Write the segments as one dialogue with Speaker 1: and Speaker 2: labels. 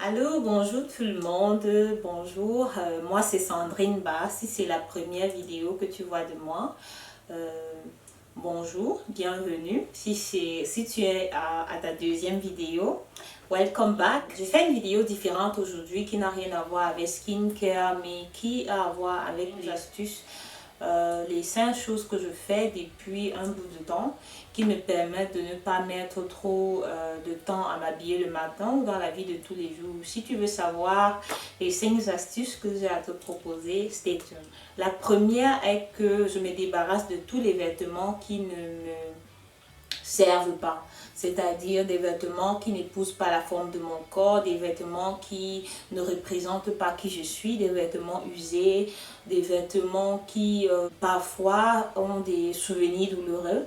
Speaker 1: Allô, bonjour tout le monde, bonjour, moi c'est Sandrine Bass, si c'est la première vidéo que tu vois de moi, euh, bonjour, bienvenue, si tu es à ta deuxième vidéo, welcome back. Je fais une vidéo différente aujourd'hui qui n'a rien à voir avec skincare mais qui a à voir avec les astuces, les 5 choses que je fais depuis un bout de temps qui me permettent de ne pas mettre trop de temps à m'habiller le matin ou dans la vie de tous les jours. Si tu veux savoir les 5 astuces que j'ai à te proposer, stay tuned. La première est que je me débarrasse de tous les vêtements qui ne me servent pas, c'est-à-dire des vêtements qui n'épousent pas la forme de mon corps, des vêtements qui ne représentent pas qui je suis, des vêtements usés, des vêtements qui parfois ont des souvenirs douloureux.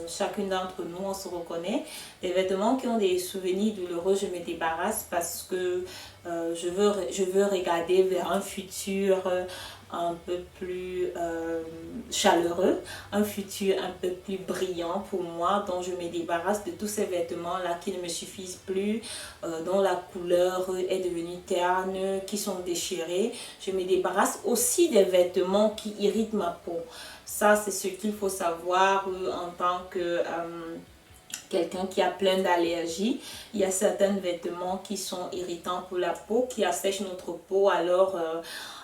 Speaker 1: Chacune d'entre nous, on se reconnaît. Des vêtements qui ont des souvenirs douloureux, je me débarrasse parce que je veux regarder vers un futur un peu plus chaleureux, un futur un peu plus brillant pour moi, dont je me débarrasse de tous ces vêtements-là qui ne me suffisent plus, dont la couleur est devenue terne, qui sont déchirés. Je me débarrasse aussi des vêtements qui irritent ma peau. Ça, c'est ce qu'il faut savoir en tant que quelqu'un qui a plein d'allergies. Il y a certains vêtements qui sont irritants pour la peau, qui assèchent notre peau. Alors,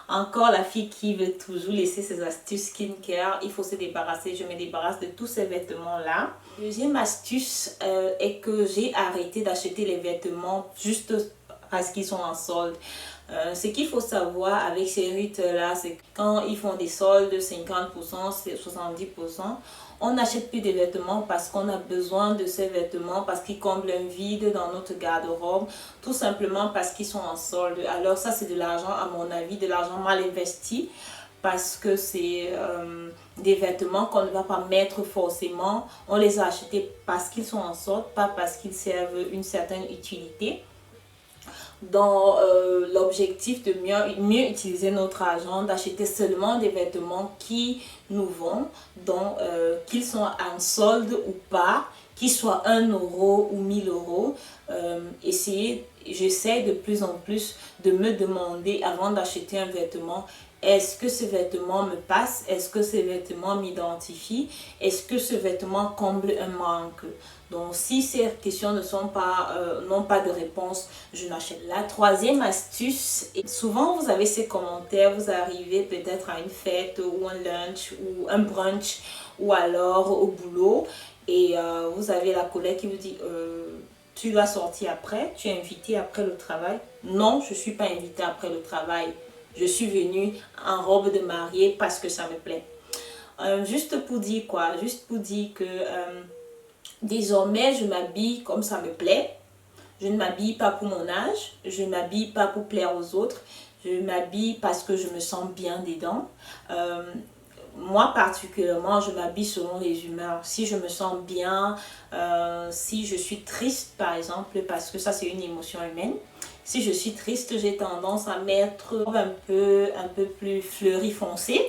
Speaker 1: encore la fille qui veut toujours laisser ses astuces skincare, il faut se débarrasser. Je me débarrasse de tous ces vêtements-là. Deuxième astuce est que j'ai arrêté d'acheter les vêtements juste parce qu'ils sont en solde. Ce qu'il faut savoir avec ces rites-là, c'est que quand ils font des soldes 50%, 70%, on n'achète plus des vêtements parce qu'on a besoin de ces vêtements, parce qu'ils comblent un vide dans notre garde-robe, tout simplement parce qu'ils sont en solde. Alors ça, c'est de l'argent, à mon avis, de l'argent mal investi, parce que c'est des vêtements qu'on ne va pas mettre forcément. On les a achetés parce qu'ils sont en solde, pas parce qu'ils servent une certaine utilité. Dans l'objectif de mieux utiliser notre argent, d'acheter seulement des vêtements qui nous vont, donc qu'ils soient en solde ou pas, qu'ils soient 1 euro ou 1000 euros. J'essaie de plus en plus de me demander avant d'acheter un vêtement, est-ce que ce vêtement me passe? Est-ce que ce vêtement m'identifie? Est-ce que ce vêtement comble un manque? Donc, si ces questions n'ont pas de réponse, je n'achète. La troisième astuce, et souvent vous avez ces commentaires, vous arrivez peut-être à une fête ou un lunch ou un brunch ou alors au boulot et vous avez la collègue qui vous dit tu dois sortir après, tu es invité après le travail. Non, je ne suis pas invitée après le travail. Je suis venue en robe de mariée parce que ça me plaît. Juste pour dire quoi? Juste pour dire que désormais, je m'habille comme ça me plaît. Je ne m'habille pas pour mon âge. Je ne m'habille pas pour plaire aux autres. Je m'habille parce que je me sens bien dedans. Moi particulièrement, je m'habille selon les humeurs. Si je me sens bien, si je suis triste par exemple, parce que ça c'est une émotion humaine. Si je suis triste, j'ai tendance à mettre un peu plus fleuri foncé.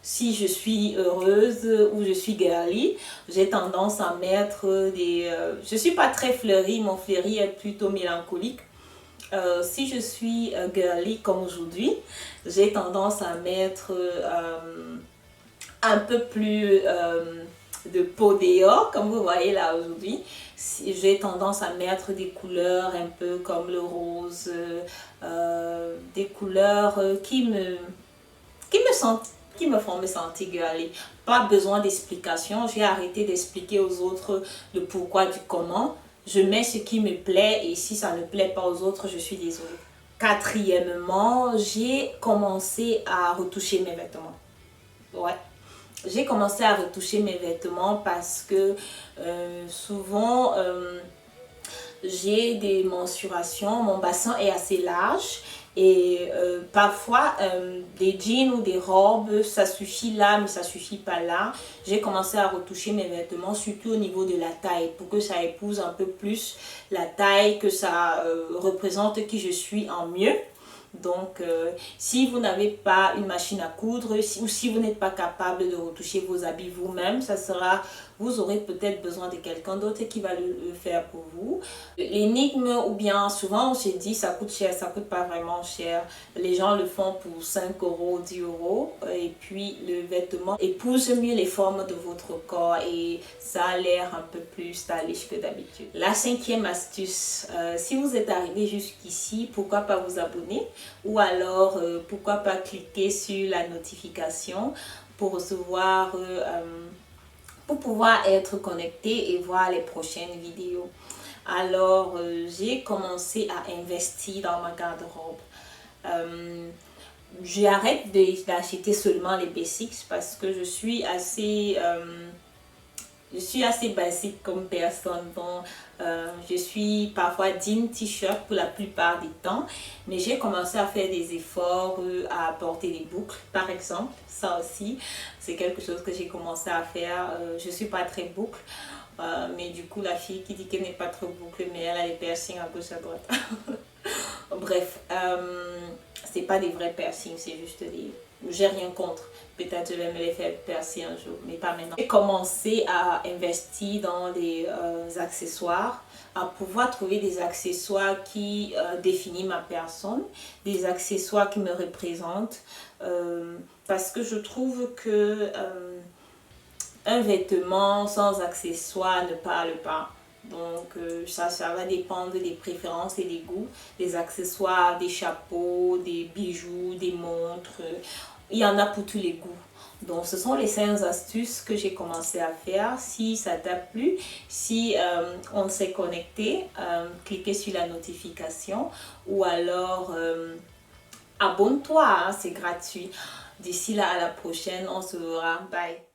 Speaker 1: Si je suis heureuse ou je suis girly, j'ai tendance à mettre des... je ne suis pas très fleurie, mon fleuri est plutôt mélancolique. Si je suis girly comme aujourd'hui, j'ai tendance à mettre un peu plus de peau dehors, comme vous voyez là aujourd'hui. J'ai tendance à mettre des couleurs un peu comme le rose, des couleurs qui me font me sentir girly. Pas besoin d'explication, j'ai arrêté d'expliquer aux autres le pourquoi du comment. Je mets ce qui me plaît et si ça ne plaît pas aux autres, je suis désolée. Quatrièmement, j'ai commencé à retoucher mes vêtements. Ouais. J'ai commencé à retoucher mes vêtements parce que souvent j'ai des mensurations, mon bassin est assez large et parfois des jeans ou des robes ça suffit là mais ça suffit pas là. J'ai commencé à retoucher mes vêtements surtout au niveau de la taille pour que ça épouse un peu plus la taille, que ça représente qui je suis en mieux. Donc, si vous n'avez pas une machine à coudre ou si vous n'êtes pas capable de retoucher vos habits vous-même, ça sera vous aurez peut-être besoin de quelqu'un d'autre qui va le faire pour vous. L'énigme, ou bien souvent on se dit ça coûte cher, ça coûte pas vraiment cher. Les gens le font pour 5 euros, 10 euros, et puis le vêtement épouse mieux les formes de votre corps et ça a l'air un peu plus stylish que d'habitude. La cinquième astuce, si vous êtes arrivé jusqu'ici, pourquoi pas vous abonner, ou alors pourquoi pas cliquer sur la notification pour recevoir, pour pouvoir être connecté et voir les prochaines vidéos. Alors, j'ai commencé à investir dans ma garde-robe. J'arrête d'acheter seulement les basics parce que je suis assez basique comme personne. Donc, je suis parfois jean t-shirt pour la plupart du temps, mais j'ai commencé à faire des efforts à porter des boucles par exemple. Ça aussi c'est quelque chose que j'ai commencé à faire. Je suis pas très boucle, mais du coup la fille qui dit qu'elle n'est pas trop boucle mais elle a les piercings à gauche à droite. Bref, c'est pas des vrais piercings, c'est juste des... J'ai rien contre. Peut-être je vais me les faire percer un jour, mais pas maintenant. J'ai commencé à investir dans des accessoires, à pouvoir trouver des accessoires qui définissent ma personne, des accessoires qui me représentent, parce que je trouve que un vêtement sans accessoires ne parle pas. Donc ça va dépendre des préférences et des goûts, des accessoires, des chapeaux, des bijoux, des montres. Il y en a pour tous les goûts. Donc ce sont les 5 astuces que j'ai commencé à faire. Si ça t'a plu, si on s'est connecté, cliquez sur la notification ou alors abonne-toi, hein, c'est gratuit. D'ici là, à la prochaine, on se verra. Bye.